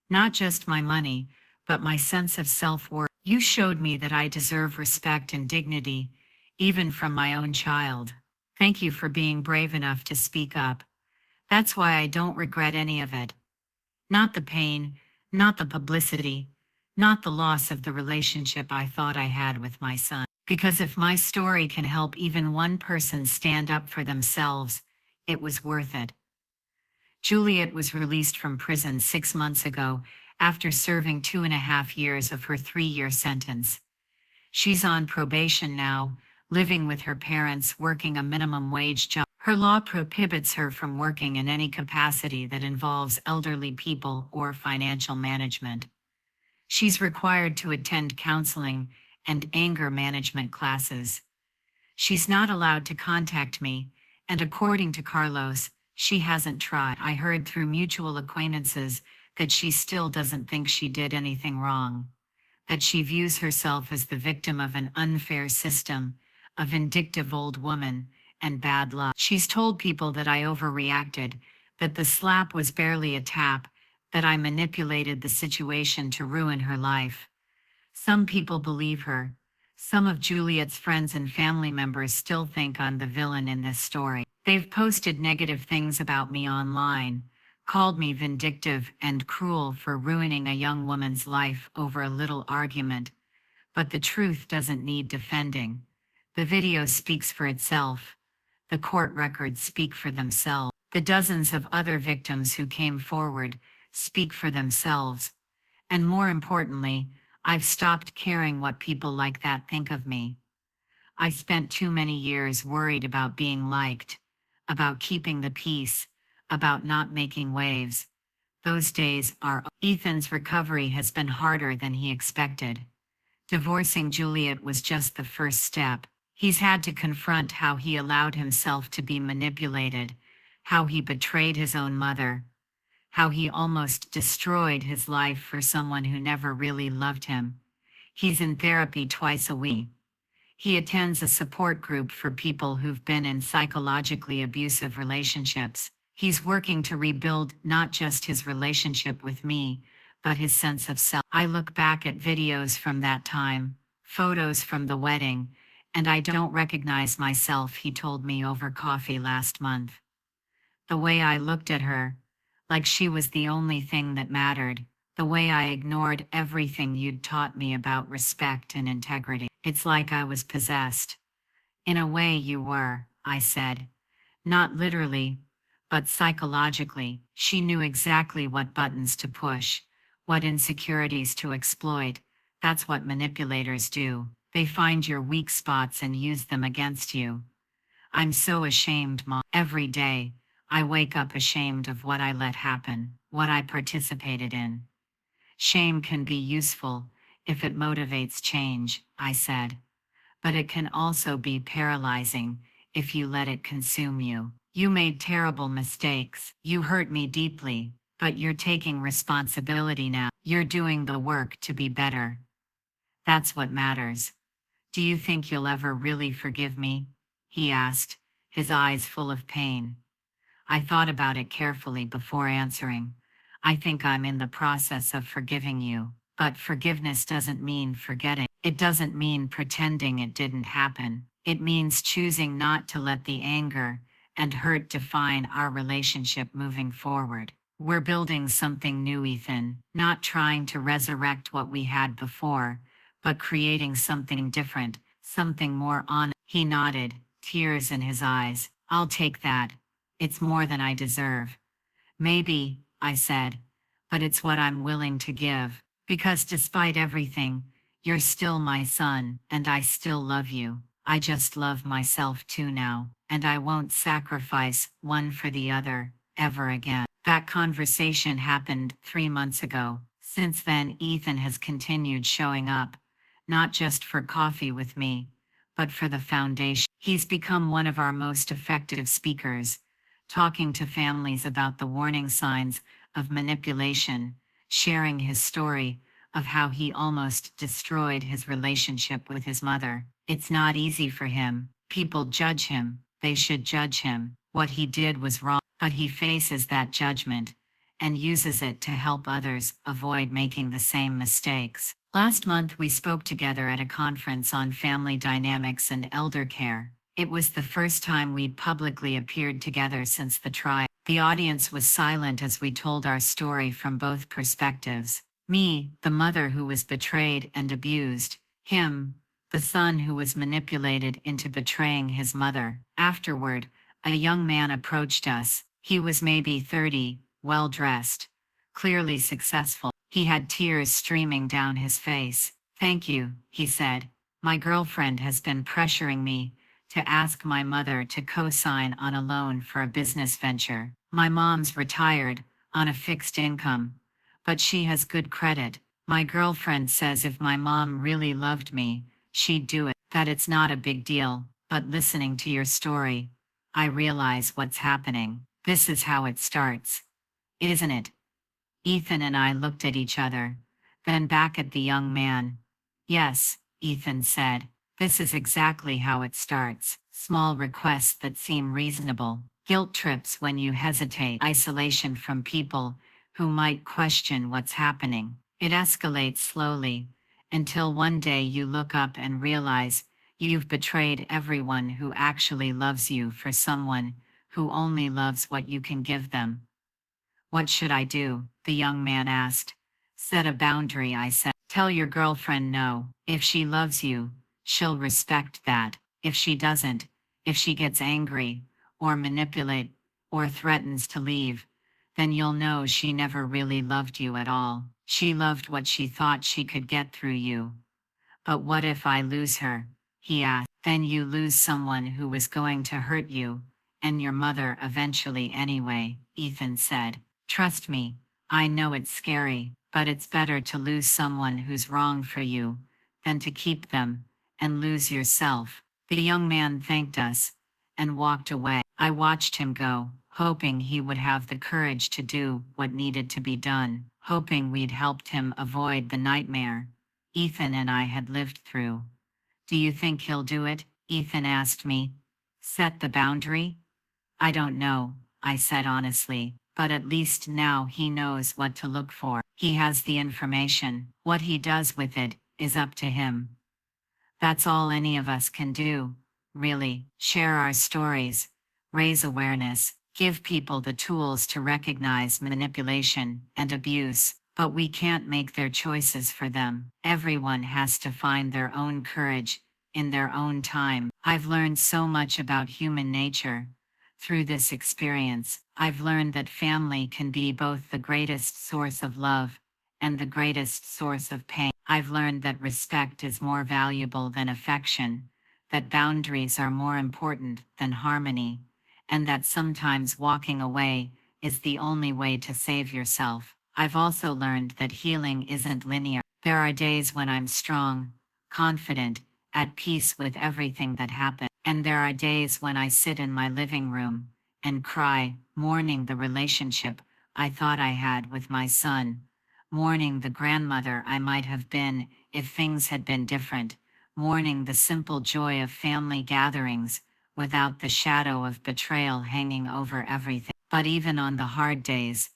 "Not just my money, but my sense of self-worth. You showed me that I deserve respect and dignity, even from my own child. Thank you for being brave enough to speak up. That's why I don't regret any of it. Not the pain, not the publicity, not the loss of the relationship I thought I had with my son. Because if my story can help even one person stand up for themselves, it was worth it." Juliet was released from prison 6 months ago after serving 2.5 years of her 3-year sentence. She's on probation now, living with her parents, working a minimum wage job. Her law prohibits her from working in any capacity that involves elderly people or financial management. She's required to attend counseling and anger management classes. She's not allowed to contact me, and according to Carlos, she hasn't tried. I heard through mutual acquaintances that she still doesn't think she did anything wrong, that she views herself as the victim of an unfair system, a vindictive old woman, and bad luck. She's told people that I overreacted, that the slap was barely a tap, that I manipulated the situation to ruin her life. Some people believe her. Some of Juliet's friends and family members still think I'm the villain in this story. They've posted negative things about me online, called me vindictive and cruel for ruining a young woman's life over a little argument. But the truth doesn't need defending. The video speaks for itself. The court records speak for themselves. The dozens of other victims who came forward speak for themselves. And more importantly, I've stopped caring what people like that think of me. I spent too many years worried about being liked, about keeping the peace, about not making waves. Those days are. Ethan's recovery has been harder than he expected. Divorcing Juliet was just the first step. He's had to confront how he allowed himself to be manipulated, how he betrayed his own mother, how he almost destroyed his life for someone who never really loved him. He's in therapy twice a week. He attends a support group for people who've been in psychologically abusive relationships. He's working to rebuild not just his relationship with me, but his sense of self. I look back at videos from that time, photos from the wedding, and I don't recognize myself, he told me over coffee last month. The way I looked at her, like she was the only thing that mattered, the way I ignored everything you'd taught me about respect and integrity. It's like I was possessed. In a way you were, I said. Not literally, but psychologically. She knew exactly what buttons to push, what insecurities to exploit. That's what manipulators do. They find your weak spots and use them against you. I'm so ashamed, Mom. Every day, I wake up ashamed of what I let happen, what I participated in. Shame can be useful if it motivates change, I said. But it can also be paralyzing if you let it consume you. You made terrible mistakes. You hurt me deeply, but you're taking responsibility now. You're doing the work to be better. That's what matters. Do you think you'll ever really forgive me? He asked, his eyes full of pain. I thought about it carefully before answering. I think I'm in the process of forgiving you, but forgiveness doesn't mean forgetting. It doesn't mean pretending it didn't happen. It means choosing not to let the anger and hurt define our relationship moving forward. We're building something new, Ethan, not trying to resurrect what we had before, but creating something different, something more honest. He nodded, tears in his eyes. I'll take that. It's more than I deserve. Maybe, I said, but it's what I'm willing to give. Because despite everything, you're still my son, and I still love you. I just love myself too now, and I won't sacrifice one for the other, ever again. That conversation happened 3 months ago. Since then, Ethan has continued showing up, not just for coffee with me, but for the foundation. He's become one of our most effective speakers, talking to families about the warning signs of manipulation, sharing his story of how he almost destroyed his relationship with his mother. It's not easy for him. People judge him. They should judge him. What he did was wrong, but he faces that judgment and uses it to help others avoid making the same mistakes. Last month, we spoke together at a conference on family dynamics and elder care. It was the first time we'd publicly appeared together since the trial. The audience was silent as we told our story from both perspectives. Me, the mother who was betrayed and abused. Him, the son who was manipulated into betraying his mother. Afterward, a young man approached us. He was maybe 30, well-dressed, clearly successful. He had tears streaming down his face. Thank you, he said. My girlfriend has been pressuring me to ask my mother to co-sign on a loan for a business venture. My mom's retired, on a fixed income, but she has good credit. My girlfriend says if my mom really loved me, she'd do it, that it's not a big deal. But listening to your story, I realize what's happening. This is how it starts, isn't it? Ethan and I looked at each other, then back at the young man. Yes, Ethan said. This is exactly how it starts. Small requests that seem reasonable. Guilt trips when you hesitate. Isolation from people who might question what's happening. It escalates slowly, until one day you look up and realize you've betrayed everyone who actually loves you for someone who only loves what you can give them. What should I do? The young man asked. Set a boundary, I said. Tell your girlfriend no. If she loves you, she'll respect that. If she doesn't, if she gets angry or or threatens to leave, then you'll know she never really loved you at all. She loved what she thought she could get through you. But what if I lose her? He asked. Then you lose someone who was going to hurt you, and your mother eventually anyway, Ethan said. Trust me, I know it's scary, but it's better to lose someone who's wrong for you than to keep them and lose yourself. The young man thanked us and walked away. I watched him go, hoping he would have the courage to do what needed to be done, hoping we'd helped him avoid the nightmare Ethan and I had lived through. Do you think he'll do it? Ethan asked me. Set the boundary? I don't know, I said honestly, but at least now he knows what to look for. He has the information. What he does with it is up to him. That's all any of us can do, really. Share our stories, raise awareness, give people the tools to recognize manipulation and abuse, but we can't make their choices for them. Everyone has to find their own courage in their own time. I've learned so much about human nature. Through this experience, I've learned that family can be both the greatest source of love and the greatest source of pain. I've learned that respect is more valuable than affection, that boundaries are more important than harmony, and that sometimes walking away is the only way to save yourself. I've also learned that healing isn't linear. There are days when I'm strong, confident, at peace with everything that happened, and there are days when I sit in my living room and cry, mourning the relationship I thought I had with my son, mourning the grandmother I might have been if things had been different, mourning the simple joy of family gatherings without the shadow of betrayal hanging over everything. But even on the hard days,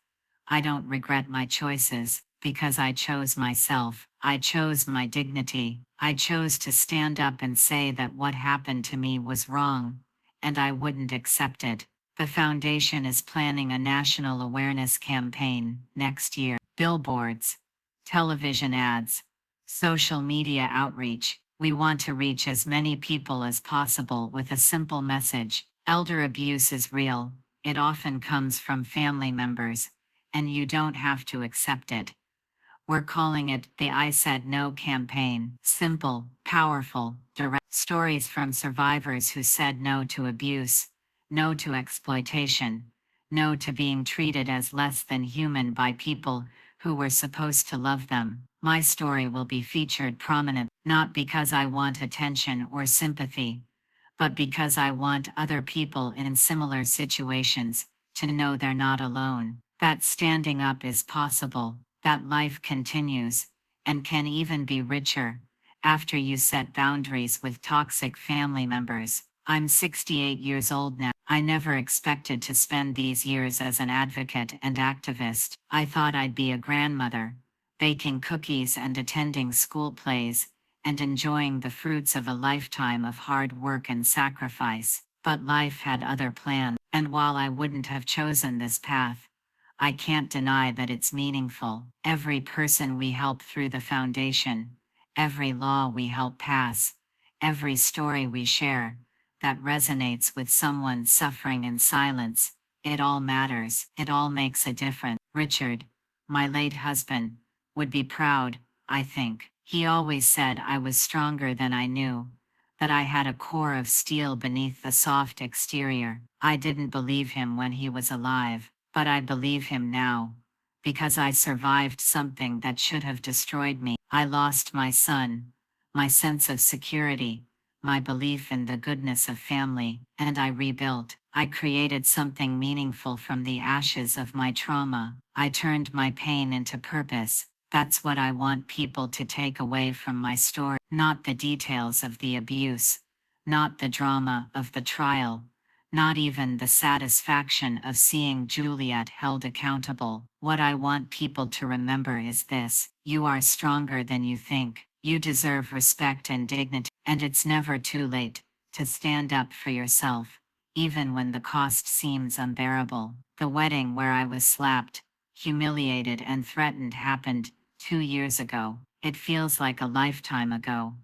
I don't regret my choices, because I chose myself. I chose my dignity. I chose to stand up and say that what happened to me was wrong, and I wouldn't accept it. The foundation is planning a national awareness campaign next year. Billboards, television ads, social media outreach. We want to reach as many people as possible with a simple message. Elder abuse is real. It often comes from family members, and you don't have to accept it. We're calling it the I Said No campaign. Simple, powerful, direct stories from survivors who said no to abuse, no to exploitation, no to being treated as less than human by people who were supposed to love them. My story will be featured prominent, not because I want attention or sympathy, but because I want other people in similar situations to know they're not alone, that standing up is possible, that life continues, and can even be richer after you set boundaries with toxic family members. I'm 68 years old now. I never expected to spend these years as an advocate and activist. I thought I'd be a grandmother, baking cookies and attending school plays, and enjoying the fruits of a lifetime of hard work and sacrifice. But life had other plans, and while I wouldn't have chosen this path, I can't deny that it's meaningful. Every person we help through the foundation, every law we help pass, every story we share that resonates with someone suffering in silence, it all matters. It all makes a difference. Richard, my late husband, would be proud, I think. He always said I was stronger than I knew, that I had a core of steel beneath the soft exterior. I didn't believe him when he was alive, but I believe him now, because I survived something that should have destroyed me. I lost my son, my sense of security, my belief in the goodness of family, and I rebuilt. I created something meaningful from the ashes of my trauma. I turned my pain into purpose. That's what I want people to take away from my story, not the details of the abuse, not the drama of the trial, not even the satisfaction of seeing Juliet held accountable. What I want people to remember is this: you are stronger than you think. You deserve respect and dignity, and it's never too late to stand up for yourself, even when the cost seems unbearable. The wedding where I was slapped, humiliated, and threatened happened 2 years ago. It feels like a lifetime ago,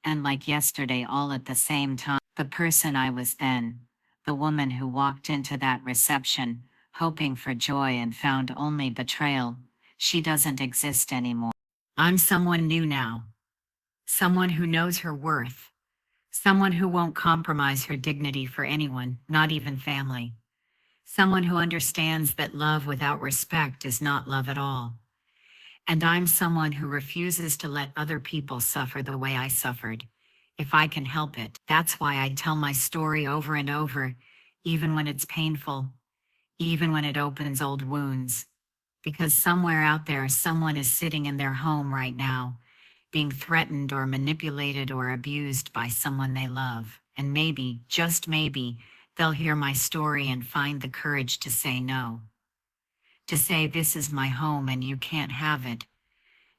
and like yesterday all at the same time. The person I was then, The woman who walked into that reception, hoping for joy and found only betrayal. She doesn't exist anymore. I'm someone new now. Someone who knows her worth. Someone who won't compromise her dignity for anyone, not even family. Someone who understands that love without respect is not love at all. And I'm someone who refuses to let other people suffer the way I suffered, if I can help it. That's why I tell my story over and over, even when it's painful, even when it opens old wounds. Because somewhere out there, someone is sitting in their home right now, being threatened or manipulated or abused by someone they love. And maybe, just maybe, they'll hear my story and find the courage to say no. To say this is my home and you can't have it.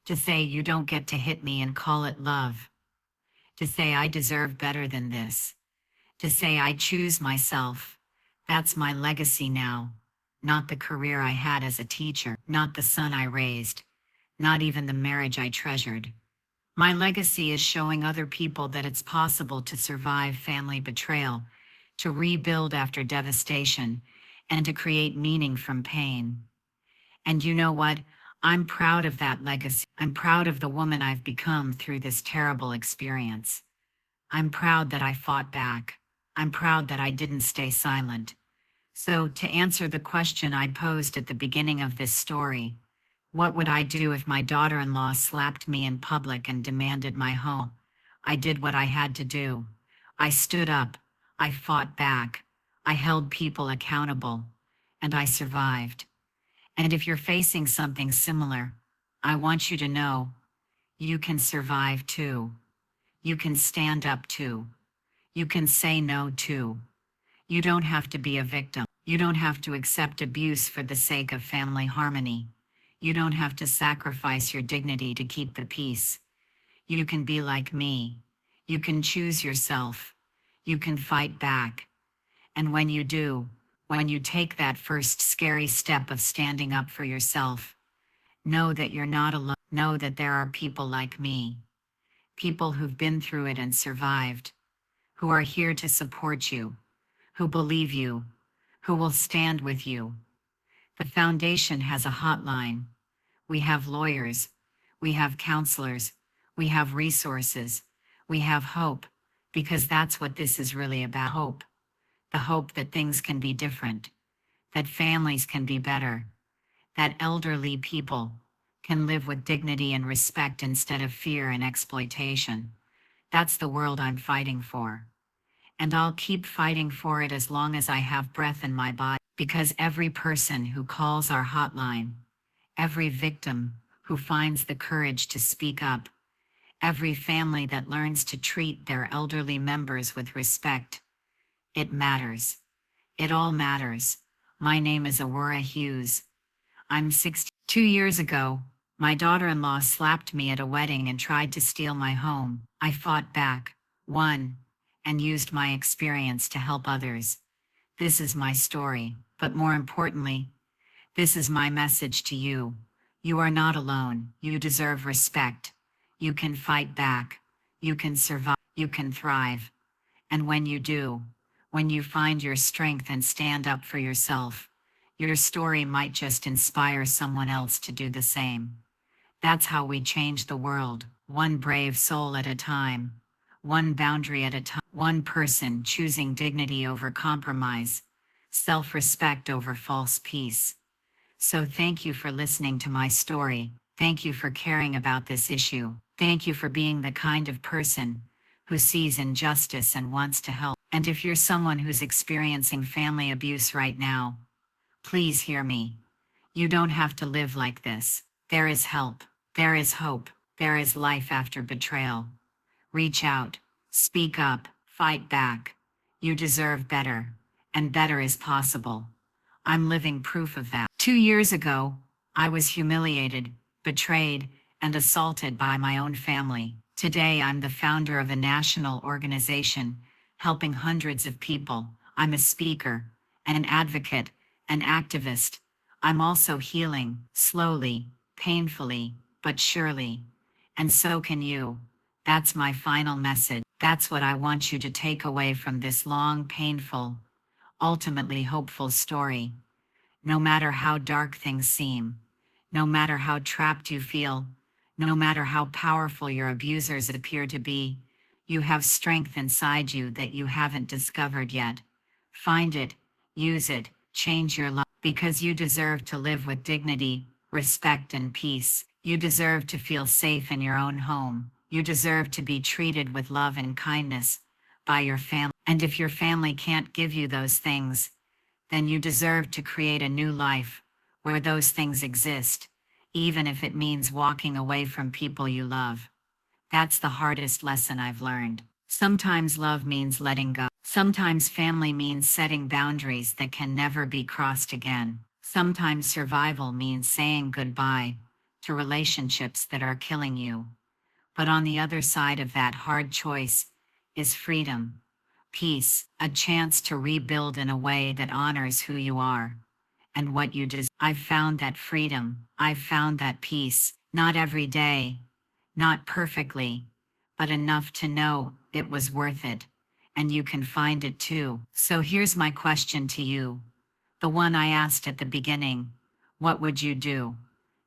To say you don't get to hit me and call it love. To say I deserve better than this. To say I choose myself. That's my legacy now. Not the career I had as a teacher, not the son I raised, not even the marriage I treasured. My legacy is showing other people that it's possible to survive family betrayal, to rebuild after devastation, and to create meaning from pain. And you know what? I'm proud of that legacy. I'm proud of the woman I've become through this terrible experience. I'm proud that I fought back. I'm proud that I didn't stay silent. So, to answer the question I posed at the beginning of this story, what would I do if my daughter-in-law slapped me in public and demanded my home? I did what I had to do. I stood up. I fought back. I held people accountable. And I survived. And if you're facing something similar, I want you to know, you can survive too. You can stand up too. You can say no too. You don't have to be a victim. You don't have to accept abuse for the sake of family harmony. You don't have to sacrifice your dignity to keep the peace. You can be like me. You can choose yourself. You can fight back. And when you do, when you take that first scary step of standing up for yourself, know that you're not alone. Know that there are people like me. People who've been through it and survived, who are here to support you, who believe you, who will stand with you. The foundation has a hotline. We have lawyers. We have counselors. We have resources. We have hope, because that's what this is really about. Hope. The hope that things can be different, that families can be better, that elderly people can live with dignity and respect instead of fear and exploitation. That's the world I'm fighting for. And I'll keep fighting for it as long as I have breath in my body, because every person who calls our hotline, every victim who finds the courage to speak up, every family that learns to treat their elderly members with respect, it matters. It all matters. My name is Aurora Hughes. I'm 60. 2 years ago, my daughter-in-law slapped me at a wedding and tried to steal my home. I fought back, won, and used my experience to help others. This is my story, but more importantly, this is my message to you. You are not alone. You deserve respect. You can fight back. You can survive. You can thrive. And when you do, when you find your strength and stand up for yourself, your story might just inspire someone else to do the same. That's how we change the world, one brave soul at a time, one boundary at a time, one person choosing dignity over compromise, self-respect over false peace. So thank you for listening to my story. Thank you for caring about this issue. Thank you for being the kind of person who sees injustice and wants to help. And if you're someone who's experiencing family abuse right now, please hear me. You don't have to live like this. There is help. There is hope. There is life after betrayal. Reach out. Speak up. Fight back. You deserve better. And better is possible. I'm living proof of that. 2 years ago, I was humiliated, betrayed, and assaulted by my own family. Today, I'm the founder of a national organization helping hundreds of people. I'm a speaker, an advocate, an activist. I'm also healing, slowly, painfully, but surely. And so can you. That's my final message. That's what I want you to take away from this long, painful, ultimately hopeful story. No matter how dark things seem, no matter how trapped you feel, no matter how powerful your abusers appear to be, you have strength inside you that you haven't discovered yet. Find it, use it, change your life, because you deserve to live with dignity, respect, and peace. You deserve to feel safe in your own home. You deserve to be treated with love and kindness by your family. And if your family can't give you those things, then you deserve to create a new life where those things exist, even if it means walking away from people you love. That's the hardest lesson I've learned. Sometimes love means letting go. Sometimes family means setting boundaries that can never be crossed again. Sometimes survival means saying goodbye to relationships that are killing you. But on the other side of that hard choice is freedom, peace, a chance to rebuild in a way that honors who you are and what you deserve. I've found that freedom, I've found that peace, not every day, not perfectly, but enough to know it was worth it. And you can find it too. So here's my question to you, the one I asked at the beginning. What would you do?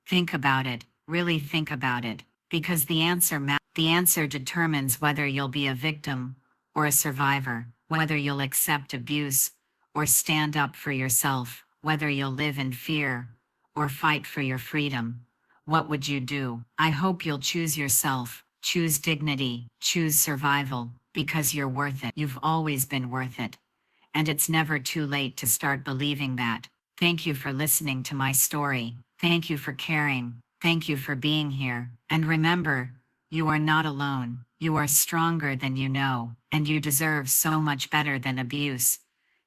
Think about it, really think about it, because the answer determines whether you'll be a victim or a survivor, whether you'll accept abuse or stand up for yourself, whether you'll live in fear or fight for your freedom. What would you do? I hope you'll choose yourself, choose dignity, choose survival, because you're worth it. You've always been worth it. And it's never too late to start believing that. Thank you for listening to my story. Thank you for caring. Thank you for being here. And remember, you are not alone. You are stronger than you know, and you deserve so much better than abuse.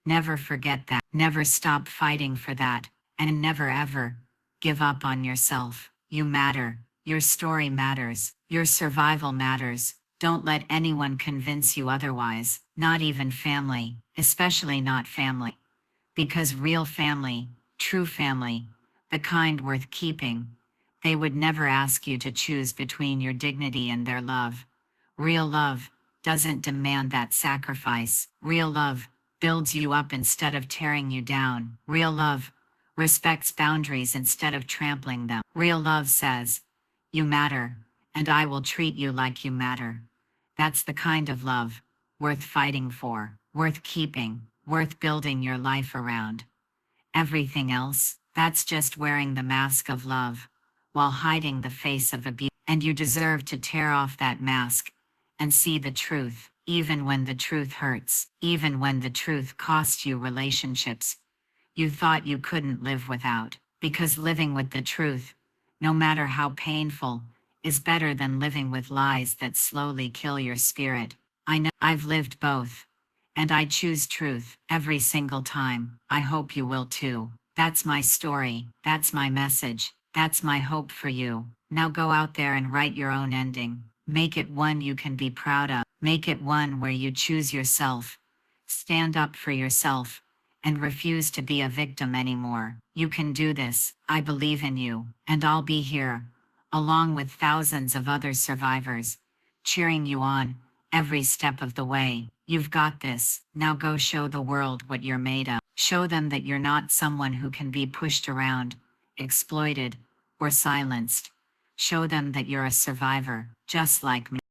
Never forget that. Never stop fighting for that. And never ever give up on yourself. You matter. Your story matters. Your survival matters. Don't let anyone convince you otherwise, not even family, especially not family. Because real family, true family, the kind worth keeping, they would never ask you to choose between your dignity and their love. Real love doesn't demand that sacrifice. Real love builds you up instead of tearing you down. Real love respects boundaries instead of trampling them. Real love says, you matter, and I will treat you like you matter. That's the kind of love worth fighting for, worth keeping, worth building your life around. Everything else, that's just wearing the mask of love while hiding the face of abuse. And you deserve to tear off that mask and see the truth, even when the truth hurts, even when the truth costs you relationships you thought you couldn't live without. Because living with the truth, no matter how painful, is better than living with lies that slowly kill your spirit. I know I've lived both, and I choose truth every single time. I hope you will too. That's my story. That's my message. That's my hope for you. Now go out there and write your own ending. Make it one you can be proud of. Make it one where you choose yourself. Stand up for yourself and refuse to be a victim anymore. You can do this. I believe in you, and I'll be here, along with thousands of other survivors, cheering you on every step of the way. You've got this. Now go show the world what you're made of. Show them that you're not someone who can be pushed around, exploited, or silenced. Show them that you're a survivor, just like me.